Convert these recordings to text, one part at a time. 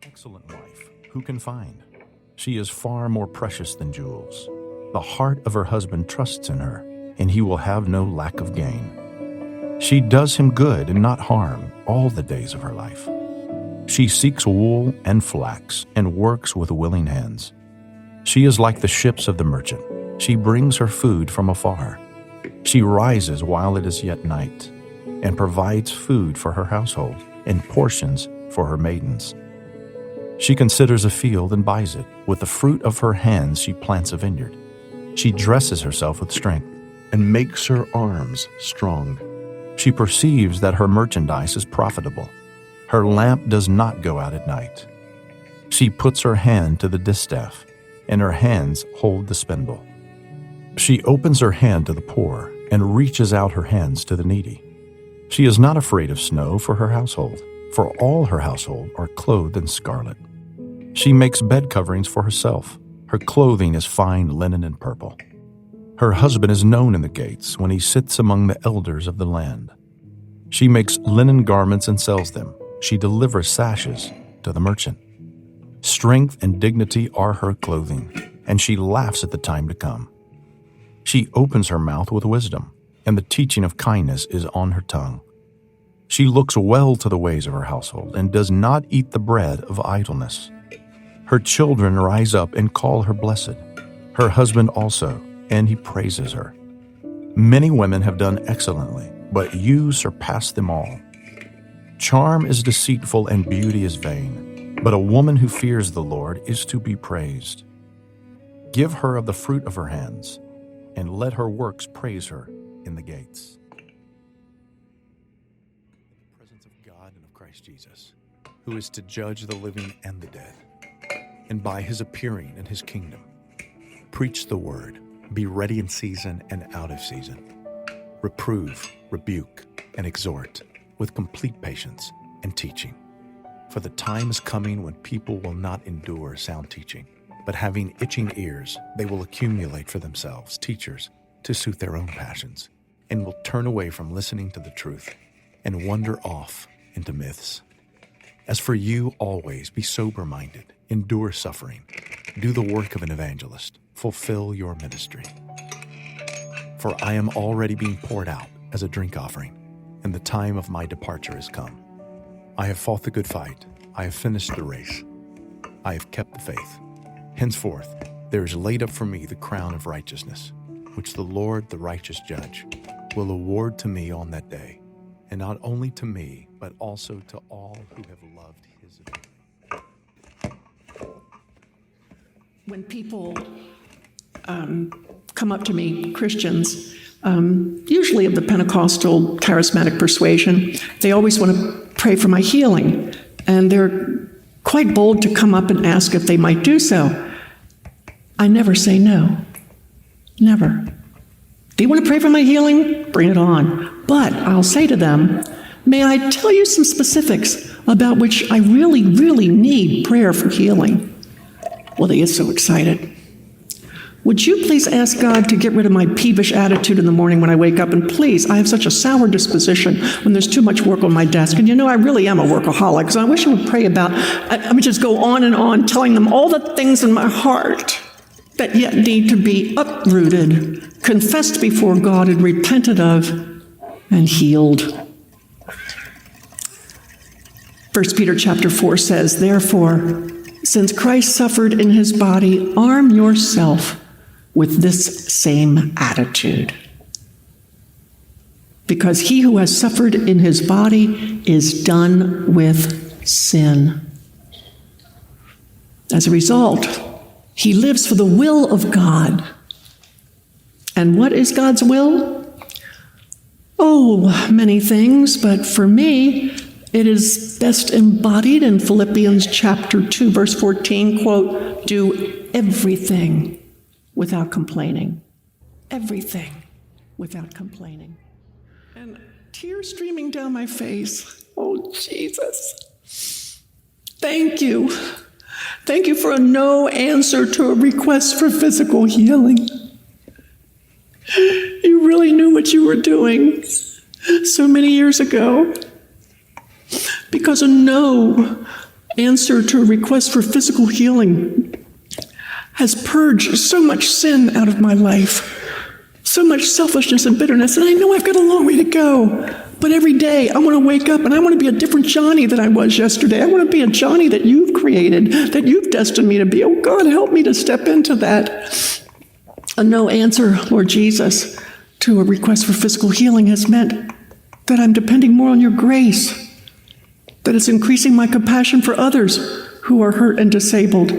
Excellent wife, who can find? She is far more precious than jewels. The heart of her husband trusts in her, and he will have no lack of gain. She does him good and not harm all the days of her life. She seeks wool and flax and works with willing hands. She is like the ships of the merchant. She brings her food from afar. She rises while it is yet night and provides food for her household and portions for her maidens. She considers a field and buys it. With the fruit of her hands she plants a vineyard. She dresses herself with strength and makes her arms strong. She perceives that her merchandise is profitable. Her lamp does not go out at night. She puts her hand to the distaff, and her hands hold the spindle. She opens her hand to the poor and reaches out her hands to the needy. She is not afraid of snow for her household, for all her household are clothed in scarlet. She makes bed coverings for herself. Her clothing is fine linen and purple. Her husband is known in the gates when he sits among the elders of the land. She makes linen garments and sells them. She delivers sashes to the merchant. Strength and dignity are her clothing, and she laughs at the time to come. She opens her mouth with wisdom, and the teaching of kindness is on her tongue. She looks well to the ways of her household and does not eat the bread of idleness. Her children rise up and call her blessed, her husband also, and he praises her. Many women have done excellently, but you surpass them all. Charm is deceitful and beauty is vain, but a woman who fears the Lord is to be praised. Give her of the fruit of her hands, and let her works praise her in the gates. The presence of God and of Christ Jesus, who is to judge the living and the dead, and by his appearing in his kingdom, preach the word, be ready in season and out of season. Reprove, rebuke, and exhort with complete patience and teaching. For the time is coming when people will not endure sound teaching, but having itching ears, they will accumulate for themselves teachers to suit their own passions, and will turn away from listening to the truth and wander off into myths. As for you, always be sober-minded, endure suffering, do the work of an evangelist, fulfill your ministry. For I am already being poured out as a drink offering, and the time of my departure is come. I have fought the good fight, I have finished the race, I have kept the faith. Henceforth, there is laid up for me the crown of righteousness, which the Lord, the righteous judge, will award to me on that day, and not only to me, but also to all who have loved his appearing. When people come up to me, Christians, usually of the Pentecostal charismatic persuasion, they always want to pray for my healing, and they're quite bold to come up and ask if they might do so. I never say no. Never. Do you want to pray for my healing? Bring it on. But I'll say to them, may I tell you some specifics about which I really, really need prayer for healing? Well, they get so excited. Would you please ask God to get rid of my peevish attitude in the morning when I wake up? And please, I have such a sour disposition when there's too much work on my desk. And you know, I really am a workaholic, so I wish you would pray about, I would just go on and on telling them all the things in my heart that yet need to be uprooted, confessed before God and repented of, and healed. 1 Peter chapter 4 says, therefore, since Christ suffered in his body, arm yourself with this same attitude. Because he who has suffered in his body is done with sin. As a result, he lives for the will of God. And what is God's will? Oh, many things, but for me, it is best embodied in Philippians chapter 2, verse 14, quote, do everything without complaining. Everything without complaining. And tears streaming down my face. Oh, Jesus. Thank you. Thank you for a no answer to a request for physical healing. You really knew what you were doing so many years ago. Because a no answer to a request for physical healing has purged so much sin out of my life, so much selfishness and bitterness, and I know I've got a long way to go. But every day I want to wake up and I want to be a different Joni than I was yesterday. I want to be a Joni that you've created, that you've destined me to be. Oh God, help me to step into that. A no answer, Lord Jesus, to a request for physical healing has meant that I'm depending more on your grace, that it's increasing my compassion for others who are hurt and disabled.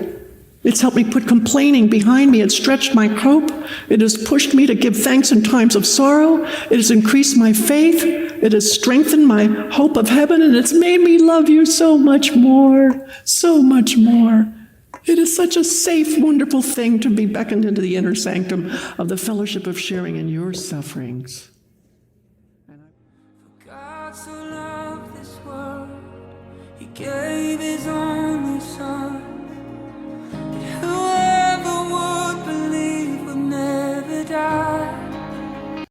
It's helped me put complaining behind me. It's stretched my hope. It has pushed me to give thanks in times of sorrow. It has increased my faith. It has strengthened my hope of heaven, and it's made me love you so much more, so much more. It is such a safe, wonderful thing to be beckoned into the inner sanctum of the fellowship of sharing in your sufferings. God so loved this world, he gave his own